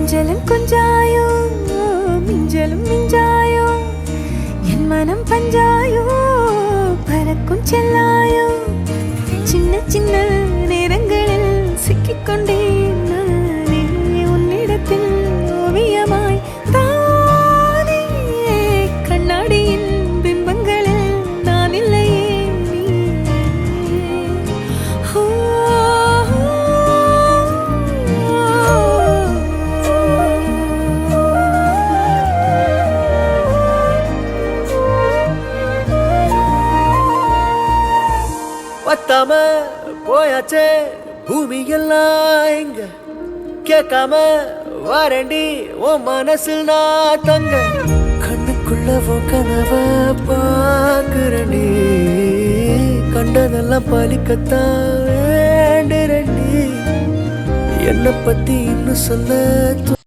கொஞ்சலும் கொஞ்சாயோ மிஞ்சலும் மிஞ்சாயோ என் மனம் பஞ்சாயோ பறக்கும் செல்லாயோ சின்ன சின்ன நேரங்களில் சிக்கிக்கொண்டேன் நானே உன்னிடத்தில் ஓவியமாய் தானே கண்ணாடியின் பிம்பங்களில் நான் இல்லையே பத்தாம போயாச்சே பூமி எல்லாம் இங்க கேட்காம வாரண்டி உன் மனசில் நான் தங்க கண்ணுக்குள்ள உன் கனவ பாக்குறண்டி கண்டதெல்லாம் பலிக்கத்தான் வேண்டுறண்டி என்னை பத்தி இன்னும் சொல்ல